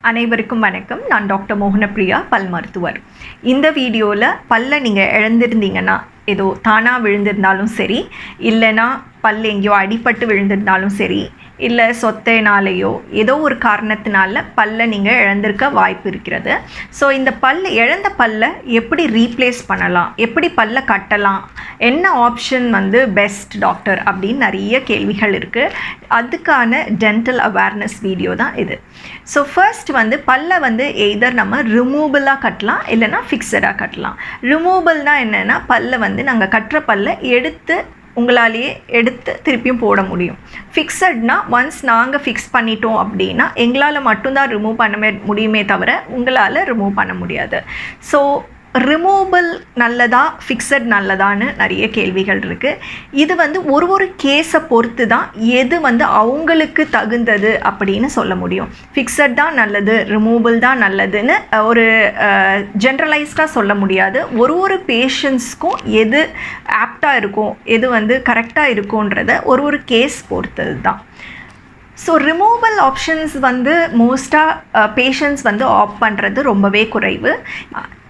அனைவருக்கும் வணக்கம். நான் டாக்டர் மோகனப்பிரியா, பல் மருத்துவர். இந்த வீடியோவில் பல்ல நீங்கள் இழந்திருந்தீங்கன்னா, ஏதோ தானாக விழுந்திருந்தாலும் சரி, இல்லைனா பல் எங்கேயோ அடிபட்டு விழுந்திருந்தாலும் சரி, இல்லை சொத்தைனாலேயோ ஏதோ ஒரு காரணத்தினால பல்ல நீங்கள் இழந்திருக்க வாய்ப்பு இருக்கிறது. ஸோ இந்த இழந்த பல்லை எப்படி ரீப்ளேஸ் பண்ணலாம், எப்படி பல்ல கட்டலாம், என்ன ஆப்ஷன் பெஸ்ட் டாக்டர் அப்படின்னு நிறைய கேள்விகள் இருக்குது. அதுக்கான டென்டல் அவேர்னஸ் வீடியோ தான் இது. ஸோ ஃபர்ஸ்ட் பல்ல எய்தர் நம்ம ரிமூவபிளாக கட்டலாம், இல்லைனா ஃபிக்ஸடாக கட்டலாம். ரிமூவபிள்னால் என்னென்னா, பல்ல நாங்கள் கட்டுற பல்ல உங்களாலேயே எடுத்து திருப்பியும் போட முடியும். ஃபிக்ஸட்னா ஒன்ஸ் நாங்கள் ஃபிக்ஸ் பண்ணிட்டோம் அப்படின்னா எங்களால் மட்டும்தான் ரிமூவ் பண்ண முடியுமே தவிர உங்களால் ரிமூவ் பண்ண முடியாது. ஸோ ரிமூவபிள் நல்லதா, ஃபிக்ஸட் நல்லதான்னு நிறைய கேள்விகள் இருக்குது. இது ஒரு கேஸை பொறுத்து தான் எது அவங்களுக்கு தகுந்தது அப்படின்னு சொல்ல முடியும். ஃபிக்ஸட் தான் நல்லது, ரிமூவபிள் தான் நல்லதுன்னு ஒரு ஜென்ரலைஸ்டாக சொல்ல முடியாது. ஒரு பேஷண்ட்ஸ்க்கும் எது ஆப்டாக இருக்கும், எது கரெக்டாக இருக்கும்ன்றத ஒரு கேஸ் பொறுத்தது தான். ஸோ ரிமூவபிள் ஆப்ஷன்ஸ் மோஸ்ட்டாக பேஷண்ட்ஸ் ஆப்ட் பண்ணுறது ரொம்பவே குறைவு.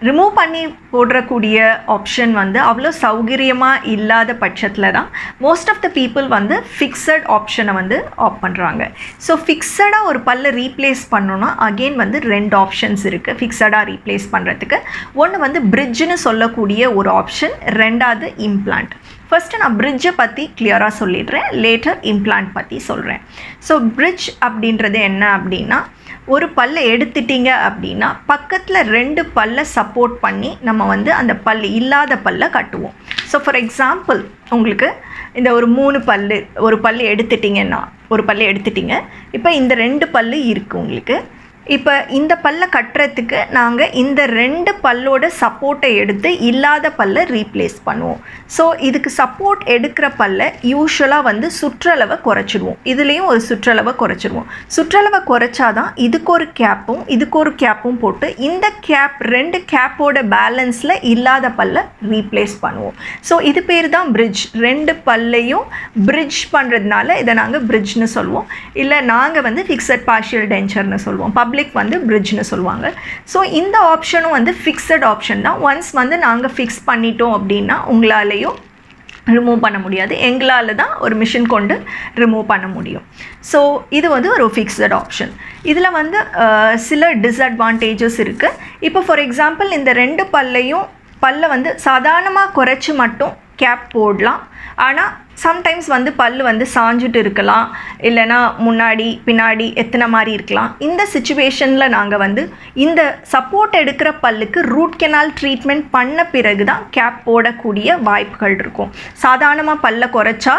ரிமூவ் பண்ணி போடுறக்கூடிய ஆப்ஷன் அவ்வளோ சௌகரியமாக இல்லாத பட்சத்தில் தான் most of the people fixed ஆப்ஷனை ஆப்ட் பண்ணுறாங்க. ஸோ ஃபிக்ஸடாக ஒரு பல்லை ரீப்ளேஸ் பண்ணோன்னா அகெயின் ரெண்டு ஆப்ஷன்ஸ் இருக்குது ஃபிக்ஸடாக ரீப்ளேஸ் பண்ணுறதுக்கு. ஒன்று பிரிட்ஜுன்னு சொல்லக்கூடிய ஒரு ஆப்ஷன், ரெண்டாவது இம்ப்ளான்ட். ஃபஸ்ட்டு நான் பிரிட்ஜை பற்றி கிளியராக சொல்லிடுறேன், லேட்டர் இம்ப்ளான்ட் பற்றி சொல்கிறேன். ஸோ பிரிட்ஜ் அப்படின்றது என்ன அப்படின்னா, ஒரு பல்லை எடுத்துட்டிங்க அப்படின்னா பக்கத்தில் ரெண்டு பல்லை சப்போர்ட் பண்ணி நம்ம அந்த இல்லாத பல்லை கட்டுவோம். ஸோ ஃபார் எக்ஸாம்பிள், உங்களுக்கு இந்த ஒரு பல்லு எடுத்துட்டிங்க. இப்போ இந்த ரெண்டு பல்லு இருக்குது உங்களுக்கு. இப்போ இந்த பல்லை கட்டுறதுக்கு நாங்கள் இந்த ரெண்டு பல்லோட சப்போர்ட்டை எடுத்து இல்லாத பல்லை ரீப்ளேஸ் பண்ணுவோம். ஸோ இதுக்கு சப்போர்ட் எடுக்கிற பல்லை யூஸ்வலாக சுற்றளவை குறைச்சிடுவோம். இதுலேயும் ஒரு சுற்றளவை குறைச்சிடுவோம். சுற்றளவை குறைச்சாதான் இதுக்கு ஒரு கேப்பும் போட்டு இந்த ரெண்டு கேப்போட பேலன்ஸில் இல்லாத பல்லை ரீப்ளேஸ் பண்ணுவோம். ஸோ இது பேர் தான் பிரிட்ஜ். ரெண்டு பல்லையும் பிரிட்ஜ் பண்ணுறதுனால இதை நாங்கள் பிரிட்ஜ்னு சொல்லுவோம். இல்லை நாங்கள் ஃபிக்ஸட் பார்ஷியல் டென்ச்சர்னு சொல்லுவோம். பிரிட்ஜ்னு சொல்லுவாங்க. ஸோ இந்த ஆப்ஷனும் ஃபிக்ஸட் ஆப்ஷன் தான். ஒன்ஸ் நாங்கள் ஃபிக்ஸ் பண்ணிட்டோம் அப்படின்னா உங்களாலேயும் ரிமூவ் பண்ண முடியாது, எங்களால் தான் ஒரு மிஷின் கொண்டு ரிமூவ் பண்ண முடியும். ஸோ இது ஒரு ஃபிக்ஸட் ஆப்ஷன். இதில் சில டிஸ்அட்வான்டேஜஸ் இருக்குது. இப்போ ஃபார் எக்ஸாம்பிள், இந்த ரெண்டு பல்லை சாதாரணமாக குறைச்சி மட்டும் கேப் போடலாம். ஆனால் சம்டைம்ஸ் பல்லு சாஞ்சிட்டு இருக்கலாம், இல்லைனா முன்னாடி பின்னாடி எத்தனை மாதிரி இருக்கலாம். இந்த சிச்சுவேஷனில் நாங்கள் இந்த சப்போர்ட் எடுக்கிற பல்லுக்கு ரூட் கெனால் ட்ரீட்மெண்ட் பண்ண பிறகு தான் கேப் போடக்கூடிய வாய்ப்புகள் இருக்கும். சாதாரணமாக பல்லை குறைச்சா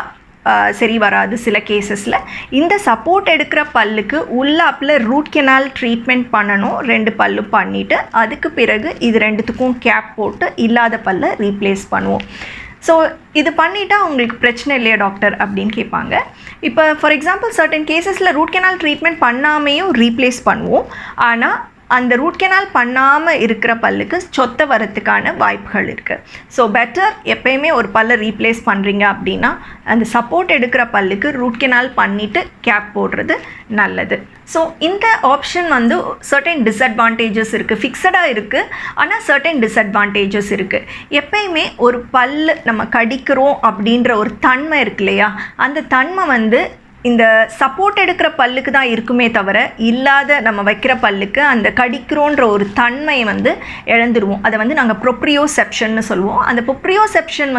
சரி வராது. சில கேசஸில் இந்த சப்போர்ட் எடுக்கிற பல்லுக்கு உள்ளாப்பில் ரூட் கெனால் ட்ரீட்மெண்ட் பண்ணணும். ரெண்டு பல்லு பண்ணிவிட்டு அதுக்கு பிறகு இது ரெண்டுத்துக்கும் கேப் போட்டு இல்லாத பல்லை ரீப்ளேஸ் பண்ணுவோம். ஸோ இது பண்ணிட்டா உங்களுக்கு பிரச்சனை இல்லையா டாக்டர் அப்படின்னு கேட்பாங்க. இப்போ ஃபார் எக்ஸாம்பிள், சர்டன் கேசஸில் ரூட் கெனால் ட்ரீட்மெண்ட் பண்ணாமையும் ரீப்ளேஸ் பண்ணுவோம். ஆனால் அந்த ரூட் கெனால் பண்ணாமல் இருக்கிற பல்லுக்கு சொத்தை வரத்துக்கான வாய்ப்புகள் இருக்குது. ஸோ பெட்டர் எப்பயுமே ஒரு பல்லை ரீப்ளேஸ் பண்ணுறீங்க அப்படின்னா அந்த சப்போர்ட் எடுக்கிற பல்லுக்கு ரூட் கெனால் பண்ணிவிட்டு கேப் போடுறது நல்லது. ஸோ இந்த ஆப்ஷன் சர்டன் டிஸ்அட்வான்டேஜஸ் இருக்குது. ஃபிக்ஸடாக இருக்குது, ஆனால் சர்டன் டிஸ்அட்வான்டேஜஸ் இருக்குது. எப்பயுமே ஒரு பல்லு நம்ம கடிக்கிறோம் அப்படின்ற ஒரு தன்மை இருக்கு இல்லையா, அந்த தன்மை இந்த சப்போர்ட் எடுக்கிற பல்லுக்கு தான் இருக்குமே தவிர இல்லாத நம்ம வைக்கிற பல்லுக்கு அந்த கடிக்கிறோன்ற ஒரு தன்மை இழந்துடுவோம். அதை நாங்கள் ப்ரொப்ரியோசெப்ஷன்னு சொல்லுவோம். அந்த ப்ரொப்ரியோசெப்ஷன்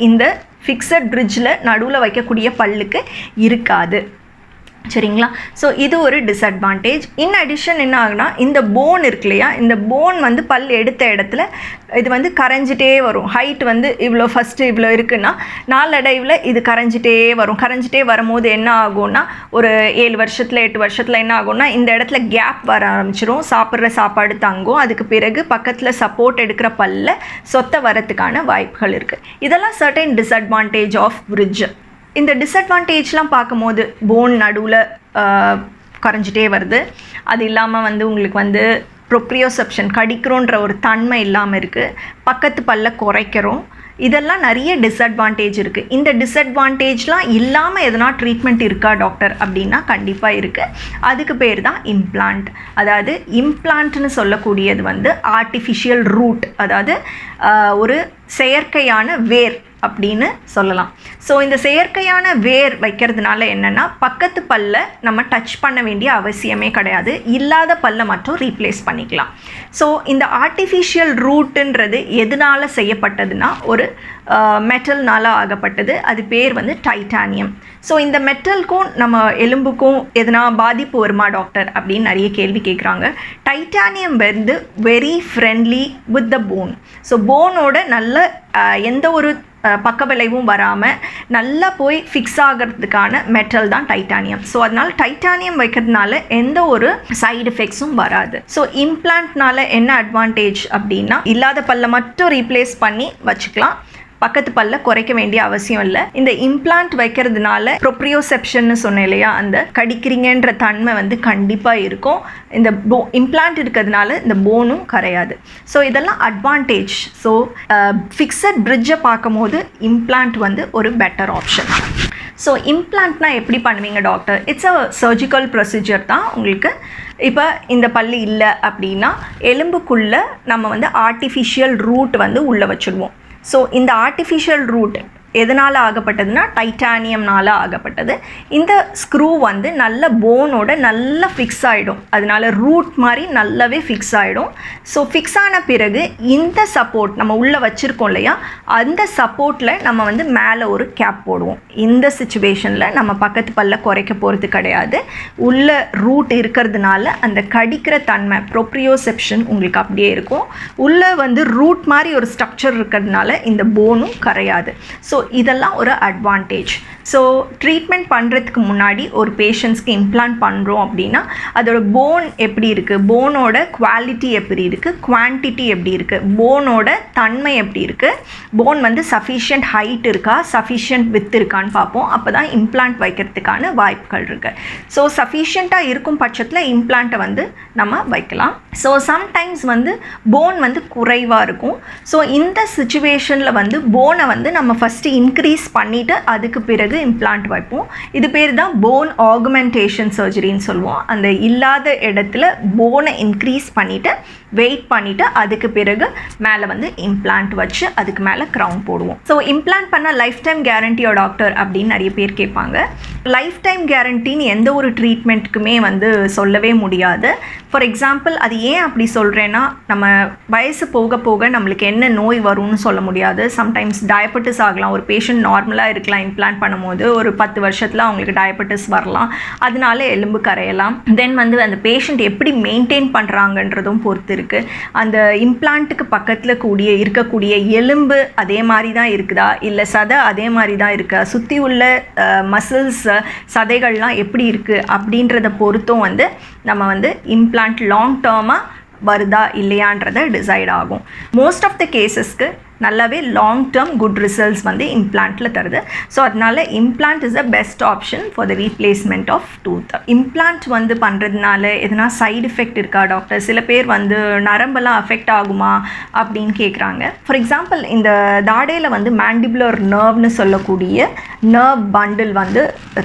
இந்த ஃபிக்ஸட் பிரிட்ஜில் நடுவில் வைக்கக்கூடிய பல்லுக்கு இருக்காது. சரிங்களா? ஸோ இது ஒரு டிஸ்அட்வான்டேஜ். இன் அடிஷன் என்ன ஆகுனா, இந்த போன் இருக்கு இல்லையா, இந்த போன் பல் எடுத்த இடத்துல இது கரைஞ்சிட்டே வரும். ஹைட் இவ்வளோ ஃபஸ்ட்டு இவ்வளோ இருக்குன்னா நாளடைவில் இது கரைஞ்சிட்டே வரும்போது என்ன ஆகும்னா, ஒரு 7 வருஷத்தில் 8 வருஷத்தில் என்ன ஆகும்னா, இந்த இடத்துல கேப் வர ஆரம்பிச்சிடும். சாப்பிட்ற சாப்பாடு தங்கும். அதுக்கு பிறகு பக்கத்தில் சப்போர்ட் எடுக்கிற பல்ல சொத்தை வரத்துக்கான வாய்ப்புகள் இருக்குது. இதெல்லாம் சர்டன் டிஸ்அட்வான்டேஜ் ஆஃப் பிரிட்ஜ். இந்த டிஸ்அட்வான்டேஜ்லாம் பார்க்கும்போது போன் நடுவில் கரைஞ்சிட்டே வருது. அது இல்லாமல் உங்களுக்கு ப்ரொப்ரியோசெப்ஷன் கடிக்கிறோன்ற ஒரு தன்மை இல்லாமல் இருக்குது. பக்கத்து பல்ல குறைக்கிறோம். இதெல்லாம் நிறைய டிஸ்அட்வான்டேஜ் இருக்குது. இந்த டிஸ்அட்வான்டேஜ்லாம் இல்லாமல் எதனா ட்ரீட்மெண்ட் இருக்கா டாக்டர் அப்படின்னா கண்டிப்பாக இருக்குது. அதுக்கு பேர் தான் இம்ப்ளான்ட். அதாவது இம்ப்ளான்ட்னு சொல்லக்கூடியது வந்து ஆர்டிஃபிஷியல் ரூட், அதாவது ஒரு செயற்கையான வேர் அப்படின்னு சொல்லலாம். ஸோ இந்த செயற்கையான வேர் வைக்கிறதுனால என்னென்னா பக்கத்து பல்ல நம்ம டச் பண்ண வேண்டிய அவசியமே கிடையாது, இல்லாத பல்ல மட்டும் ரீப்ளேஸ் பண்ணிக்கலாம். ஸோ இந்த ஆர்டிஃபிஷியல் ரூட்டுன்றது எதனால் செய்யப்பட்டதுன்னா ஒரு மெட்டல்னால் ஆகப்பட்டது. அது பேர் வந்து டைட்டானியம். ஸோ இந்த மெட்டலுக்கும் நம்ம எலும்புக்கும் எதனா பாதிப்பு வருமா டாக்டர் அப்படின்னு நிறைய கேள்வி கேட்குறாங்க. டைட்டானியம் வந்து very friendly with the bone. So போனோட நல்ல எந்த ஒரு பக்க விளைவும் வராமல் நல்லா போய் ஃபிக்ஸ் ஆகிறதுக்கான மெட்டல் தான் டைட்டானியம். ஸோ அதனால் டைட்டானியம் வைக்கிறதுனால எந்த ஒரு சைடு எஃபெக்ட்ஸும் வராது. ஸோ இம்ப்ளான்ட்னால என்ன அட்வான்டேஜ் அப்படின்னா இல்லாத பல்ல மட்டும் ரீப்ளேஸ் பண்ணி வச்சுக்கலாம், பக்கத்து பல்ல குறைக்க வேண்டிய அவசியம் இல்லை. இந்த இம்ப்ளான்ட் வைக்கிறதுனால ப்ரோப்ரியோசெப்ஷன்னு சொன்னேன் இல்லையா, அந்த கடிக்கிறீங்கன்ற தன்மை வந்து கண்டிப்பாக இருக்கும். இந்த இம்ப்ளான்ட் இருக்கிறதுனால இந்த போனும் கரையாது. ஸோ இதெல்லாம் அட்வான்டேஜ். ஸோ ஃபிக்ஸட் பிரிட்ஜை பார்க்கும் போது இம்ப்ளான்ட் வந்து ஒரு பெட்டர் ஆப்ஷன். ஸோ இம்ப்ளான்ட்னா எப்படி பண்ணுவீங்க doctor? It's a surgical procedure தான். உங்களுக்கு இப்போ இந்த பல்லு இல்லை அப்படின்னா எலும்புக்குள்ளே நம்ம வந்து ஆர்டிஃபிஷியல் ரூட் வந்து உள்ளே வச்சுடுவோம். ஸோ இந்த ஆர்டிஃபிஷியல் ரூட் எதனால் ஆகப்பட்டதுன்னா டைட்டானியம்னால் ஆகப்பட்டது. இந்த ஸ்க்ரூ வந்து நல்ல போனோட நல்லா ஃபிக்ஸ் ஆகிடும், அதனால ரூட் மாதிரி நல்லாவே ஃபிக்ஸ் ஆகிடும். ஸோ ஃபிக்ஸ் ஆன பிறகு இந்த சப்போர்ட் நம்ம உள்ளே வச்சுருக்கோம் இல்லையா, அந்த சப்போர்ட்டில் நம்ம வந்து மேலே ஒரு கேப் போடுவோம். இந்த சிச்சுவேஷனில் நம்ம பக்கத்து பல்ல குறைக்க போகிறது கிடையாது. உள்ள ரூட் இருக்கிறதுனால அந்த கடிக்கிற தன்மை ப்ரோப்ரியோசெப்ஷன் உங்களுக்கு அப்படியே இருக்கும். உள்ளே வந்து ரூட் மாதிரி ஒரு ஸ்ட்ரக்சர் இருக்கிறதுனால இந்த போனும் கரையாது. ஸோ இதெல்லாம் ஒரு அட்வான்டேஜ். ஸோ ட்ரீட்மெண்ட் பண்ணுறதுக்கு முன்னாடி ஒரு பேஷண்ட்ஸ்க்கு இம்ப்ளான்ட் பண்ணுறோம் அப்படின்னா அதோட போன் எப்படி இருக்குது, போனோட குவாலிட்டி எப்படி இருக்குது, குவான்டிட்டி எப்படி இருக்குது, போனோட தன்மை எப்படி இருக்குது, போன் வந்து சஃபிஷியன்ட் ஹைட் இருக்கா, சஃபிஷியன்ட் வித் இருக்கான்னு பார்ப்போம். அப்போ தான் இம்ப்ளான்ட் வைக்கிறதுக்கான வாய்ப்புகள் இருக்குது. ஸோ சஃபிஷியண்ட்டாக இருக்கும் பட்சத்தில் இம்ப்ளான்ட்டை வந்து நம்ம வைக்கலாம். ஸோ சம்டைம்ஸ் வந்து போன் வந்து குறைவாக இருக்கும். ஸோ இந்த சிச்சுவேஷனில் வந்து போனை வந்து நம்ம ஃபஸ்ட்டு இன்க்ரீஸ் பண்ணிவிட்டு அதுக்கு பிறகு இம்ப்ளான்ட் வைப்போம். இது பேர் தான் போன் ஆகுமெண்டேஷன் சர்ஜரின்னு சொல்லுவோம். அந்த இல்லாத இடத்துல போனை இன்க்ரீஸ் பண்ணிவிட்டு வெயிட் பண்ணிவிட்டு அதுக்கு பிறகு மேலே வந்து இம்ப்ளான்ட் வச்சு அதுக்கு மேலே க்ரவுன் போடுவோம். ஸோ இம்ப்ளான்ட் பண்ணால் லைஃப் டைம் கேரண்டியோ டாக்டர் அப்படின்னு நிறைய பேர் கேட்பாங்க. லைஃப் டைம் கேரண்டின்னு எந்த ஒரு ட்ரீட்மெண்ட்டுக்குமே வந்து சொல்லவே முடியாது. ஃபார் எக்ஸாம்பிள் அது ஏன் அப்படி சொல்கிறேன்னா, நம்ம வயசு போக போக நம்மளுக்கு என்ன நோய் வரும்னு சொல்ல முடியாது. சம்டைம்ஸ் டயபெட்டிஸ் ஆகலாம். ஒரு பேஷண்ட் நார்மலாக இருக்கலாம், இம்ப்ளான்ட் பண்ணும்போது ஒரு 10 வருஷத்தில் அவங்களுக்கு டயபெட்டிஸ் வரலாம், அதனால எலும்பு கரையலாம். தென் வந்து அந்த பேஷண்ட் எப்படி மெயின்டைன் பண்ணுறாங்கன்றதும் பொறுத்து இருக்குது. அந்த இம்ப்ளான்ட்டுக்கு பக்கத்தில் இருக்கக்கூடிய எலும்பு அதே மாதிரி தான் இருக்குதா, இல்லை சதை அதே மாதிரி தான் இருக்கா, சுற்றி உள்ள மசில்ஸ் சதைகள்லாம் எப்படி இருக்குது அப்படின்றத பொறுத்தும் வந்து நம்ம வந்து இம்ப்ளான்ட் லாங் டேர்மாக வருதா இல்லையான்றதை டிசைட் ஆகும். மோஸ்ட் ஆஃப் த கேசஸ்க்கு நல்லாவே லாங் டேர்ம் குட் ரிசல்ட்ஸ் வந்து இம்ப்ளான்ட்டில் தருது. ஸோ அதனால implant is the best option for the replacement of tooth. Implant வந்து பண்ணுறதுனால எதனா சைடு எஃபெக்ட் இருக்கா டாக்டர்? சில பேர் வந்து நரம்பெல்லாம் அஃபெக்ட் ஆகுமா அப்படின்னு கேட்குறாங்க. ஃபார் எக்ஸாம்பிள் இந்த தாடையில் வந்து மேண்டிபுலர் நர்வ்னு சொல்லக்கூடிய நர்வ் பண்டில் வந்து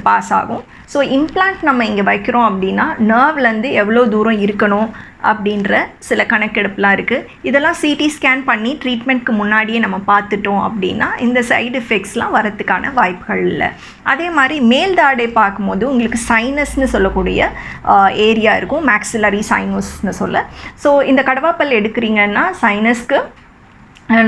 பாஸ் ஆகும். ஸோ இம்ப்ளான்ட் நம்ம இங்கே வைக்கிறோம் அப்படின்னா நர்வ்லேருந்து எவ்வளோ தூரம் இருக்கணும் அப்படின்ற சில கணக்கெடுப்புலாம் இருக்குது. இதெல்லாம் சிடி ஸ்கேன் பண்ணி ட்ரீட்மெண்ட்க்கு முன்னாடியே நம்ம பார்த்துட்டோம் அப்படின்னா இந்த சைடு எஃபெக்ட்ஸ்லாம் வரத்துக்கான வாய்ப்புகள் இல்லை. அதே மாதிரி மேல் தாடை பார்க்கும்போது உங்களுக்கு சைனஸ்ன்னு சொல்லக்கூடிய ஏரியா இருக்கும், மேக்ஸிலரி சைனஸ்ன்னு சொல்ல. ஸோ இந்த கடவாப்பல் எடுக்கிறீங்கன்னா சைனஸ்க்கு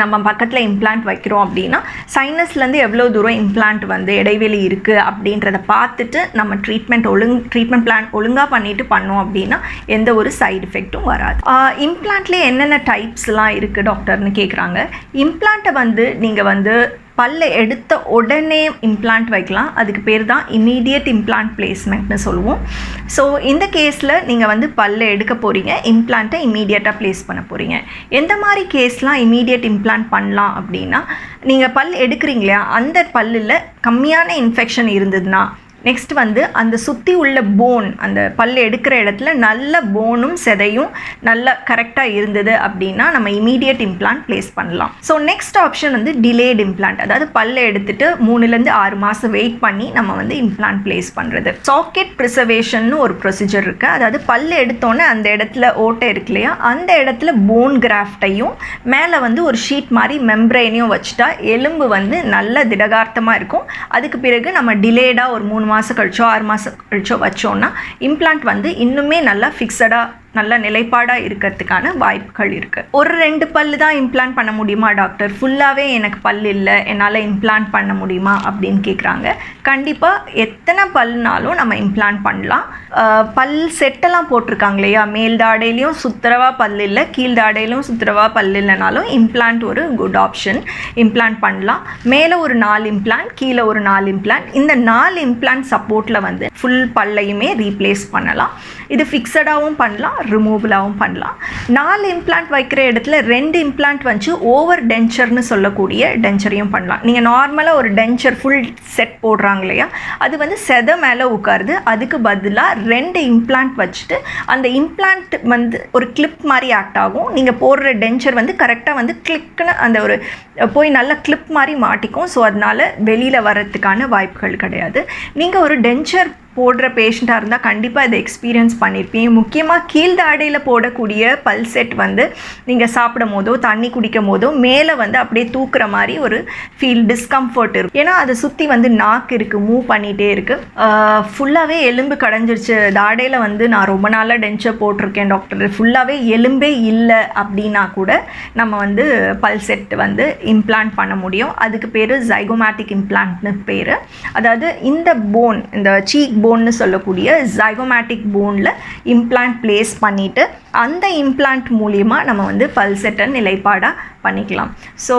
நம்ம பக்கத்தில் இம்ப்ளான்ட் வைக்கிறோம் அப்படின்னா சைனஸ்லேருந்து எவ்வளோ தூரம் இம்ப்ளான்ட் வந்து இடைவெளி இருக்குது அப்படின்றத பார்த்துட்டு நம்ம ட்ரீட்மெண்ட் பிளான் ஒழுங்காக பண்ணிவிட்டு பண்ணோம் அப்படின்னா எந்த ஒரு சைடு எஃபெக்ட்டும் வராது. இம்ப்ளான்ட்லேயே என்னென்ன டைப்ஸ்லாம் இருக்குது டாக்டர்னு கேட்குறாங்க. இம்ப்ளான்ட்டை வந்து நீங்கள் வந்து பல்ல எடுத்த உடனே இம்ப்ளான்ட் வைக்கலாம். அதுக்கு பேர் தான் இமீடியட் இம்ப்ளான்ட் பிளேஸ்மெண்ட்னு சொல்லுவோம். ஸோ இந்த கேஸில் நீங்கள் வந்து பல்ல எடுக்க போகிறீங்க, இம்ப்ளான்ட்டை இமீடியட்டாக ப்ளேஸ் பண்ண போகிறீங்க. எந்த மாதிரி கேஸ்லாம் இமீடியட் இம்ப்ளான்ட் பண்ணலாம் அப்படின்னா, நீங்கள் பல் எடுக்கிறீங்களா, அந்த பல்லில் கம்மியான இன்ஃபெக்ஷன் இருந்ததுன்னா நெக்ஸ்ட் வந்து அந்த சுற்றி உள்ள போன், அந்த பல் எடுக்கிற இடத்துல நல்ல போனும் செதையும் நல்லா கரெக்டாக இருந்தது அப்படின்னா நம்ம இமீடியட் இம்ப்ளான்ட் பிளேஸ் பண்ணலாம். ஸோ நெக்ஸ்ட் ஆப்ஷன் வந்து டிலேட் இம்ப்ளான்ட், அதாவது பல்லை எடுத்துட்டு 3 to 6 மாதம் வெயிட் பண்ணி நம்ம வந்து இம்ப்ளான்ட் பிளேஸ் பண்ணுறது. சாக்கெட் ப்ரிசர்வேஷன் ஒரு ப்ரொசீஜர் இருக்குது. அதாவது பல் எடுத்தோன்னே அந்த இடத்துல ஓட்டை இருக்கு இல்லையா, அந்த இடத்துல போன் கிராஃப்டையும் மேலே வந்து ஒரு ஷீட் மாதிரி மெம்ப்ரெயினையும் வச்சுட்டா எலும்பு வந்து நல்ல திடகார்த்தமாக இருக்கும். அதுக்கு பிறகு நம்ம டிலேடாக ஒரு 3 மாதம் கழிச்சோ 6 மாதம் கழிச்சோ வச்சோன்னா இம்ப்ளான்ட் வந்து இன்னுமே நல்லா ஃபிக்ஸடாக நல்ல நிலைப்பாடாக இருக்கிறதுக்கான வாய்ப்புகள் இருக்குது. ஒரு 2 பல்லு தான் இம்ப்ளான்ட் பண்ண முடியுமா டாக்டர், ஃபுல்லாகவே எனக்கு பல் இல்லை என்னால் இம்ப்ளான்ட் பண்ண முடியுமா அப்படின்னு கேட்குறாங்க. கண்டிப்பாக எத்தனை பல்னாலும் நம்ம இம்ப்ளான்ட் பண்ணலாம். பல் செட்டெல்லாம் போட்டிருக்காங்க இல்லையா, மேல் தாடையிலையும் சுத்தரவா பல் இல்லை, கீழ் தாடையிலும் சுத்தரவா பல் இல்லைனாலும் இம்ப்ளான்ட் ஒரு குட் ஆப்ஷன். இம்ப்ளான்ட் பண்ணலாம். மேலே ஒரு 4 இம்ப்ளான்ட், கீழே ஒரு 4 இம்ப்ளான்ட். இந்த 4 இம்ப்ளான்ட் சப்போர்ட்டில் வந்து ஃபுல் பல்லையுமே ரீப்ளேஸ் பண்ணலாம். இது ஃபிக்ஸடாகவும் பண்ணலாம், ரிமூவலாகவும் பண்ணலாம். 4 இம்ப்ளான்ட் வைக்கிற இடத்துல 2 இம்ப்ளான்ட் வச்சு ஓவர் டென்ச்சர்னு சொல்லக்கூடிய டென்ச்சரையும் பண்ணலாம். நீங்கள் நார்மலாக ஒரு டென்ச்சர் ஃபுல் செட் போடுறாங்க இல்லையா, அது வந்து செதை மேலே உட்காருது. அதுக்கு பதிலாக 2 இம்ப்ளான்ட் வச்சுட்டு அந்த இம்ப்ளான்ட் வந்து ஒரு கிளிப் மாதிரி ஆக்ட் ஆகும். நீங்கள் போடுற டென்ச்சர் வந்து கரெக்டாக வந்து கிளிக்குன்னு அந்த ஒரு போய் நல்லா கிளிப் மாதிரி மாட்டிக்கும். ஸோ அதனால் வெளியில் வர்றதுக்கான வாய்ப்புகள் கிடையாது. நீங்கள் ஒரு டென்ச்சர் போடுற பேஷண்ட்டாக இருந்தால் கண்டிப்பாக இதை எக்ஸ்பீரியன்ஸ் பண்ணியிருப்பீங்க. முக்கியமாக கீழ்தாடையில் போடக்கூடிய பல் செட் வந்து நீங்கள் சாப்பிடும் போதோ தண்ணி குடிக்கும் போதோ மேலே வந்து அப்படியே தூக்குற மாதிரி ஒரு டிஸ்கம்ஃபர்ட் இருக்கும். ஏன்னா அதை சுற்றி வந்து நாக்கு இருக்குது, மூவ் பண்ணிகிட்டே இருக்குது. ஃபுல்லாகவே எலும்பு கடைஞ்சிருச்சு, தாடையில் வந்து நான் ரொம்ப நாளாக டென்ச்சர் போட்டிருக்கேன் டாக்டர், ஃபுல்லாகவே எலும்பே இல்லை அப்படின்னா கூட நம்ம வந்து பல் செட் வந்து இம்ப்ளான்ட் பண்ண முடியும். அதுக்கு பேர் ஜைகோமேட்டிக் இம்ப்ளான்ட்னு பேர். அதாவது இந்த போன், இந்த சீக் போன்னு சொல்லக்கூடிய ஜைகோமேட்டிக் போனில் இம்ப்ளான்ட் பிளேஸ் பண்ணிவிட்டு அந்த இம்ப்ளான்ட் மூலிமா நம்ம வந்து பல் செட்டை நிலைப்பாடாக பண்ணிக்கலாம். ஸோ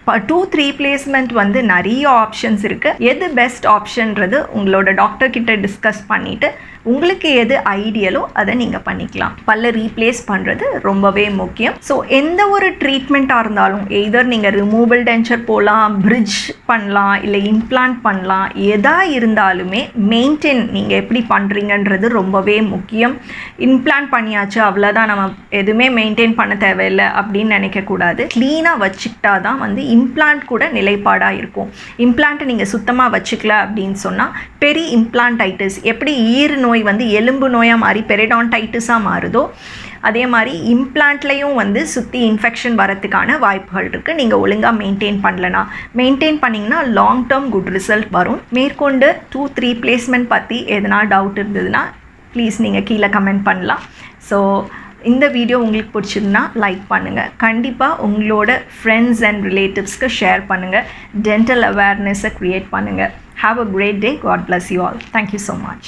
2-3 பிளேஸ்மெண்ட் வந்து நிறைய ஆப்ஷன்ஸ் இருக்குது. எது பெஸ்ட் ஆப்ஷன்றது உங்களோட டாக்டர் கிட்ட டிஸ்கஸ் பண்ணிவிட்டு உங்களுக்கு எது ஐடியலோ அதை நீங்கள் பண்ணிக்கலாம். பல்லை ரீப்ளேஸ் பண்ணுறது ரொம்பவே முக்கியம். ஸோ எந்த ஒரு ட்ரீட்மெண்ட்டாக இருந்தாலும் எய்தர் நீங்கள் ரிமூவல் டென்ச்சர் போகலாம், பிரிட்ஜ் பண்ணலாம், இல்லை இம்ப்ளான்ட் பண்ணலாம், எதாக இருந்தாலுமே மெயின்டைன் நீங்கள் எப்படி பண்ணுறீங்கன்றது ரொம்பவே முக்கியம். இம்ப்ளான்ட் பண்ணியாச்சு அவ்வளோதான், நம்ம எதுவுமே மெயின்டைன் பண்ண தேவையில்லை அப்படின்னு நினைக்கக்கூடாது. க்ளீனாக வச்சுக்கிட்டா தான் வந்து இம்ப்ளான்ட் கூட நிலைப்பாடாக இருக்கும். இம்ப்ளான்ட்டை நீங்கள் சுத்தமாக வச்சுக்கல அப்படின்னு சொன்னால் பெரி இம்ப்ளான்டைட்டிஸ், எப்படி ஈறு நோய் வந்து எலும்பு நோயாக மாறி பெரிடான்டைட்டிஸாக மாறுதோ அதே மாதிரி இம்ப்ளான்ட்லேயும் வந்து சுற்றி இன்ஃபெக்ஷன் வரத்துக்கான வாய்ப்புகள் இருக்குது. நீங்கள் ஒழுங்காக மெயின்டைன் பண்ணிங்கன்னா லாங் டேர்ம் குட் ரிசல்ட் வரும். மேற்கொண்டு 2-3 பிளேஸ்மெண்ட் பற்றி எதனா டவுட் இருந்ததுன்னா ப்ளீஸ் நீங்கள் கீழே கமெண்ட் பண்ணலாம். ஸோ இந்த வீடியோ உங்களுக்கு பிடிச்சிருந்தா லைக் பண்ணுங்கள். கண்டிப்பாக உங்களோட ஃப்ரெண்ட்ஸ் அண்ட் ரிலேட்டிவ்ஸ்க்கு ஷேர் பண்ணுங்கள். டென்டல் அவேர்னஸை க்ரியேட் பண்ணுங்கள். Have a great day. God bless you all. Thank you so much.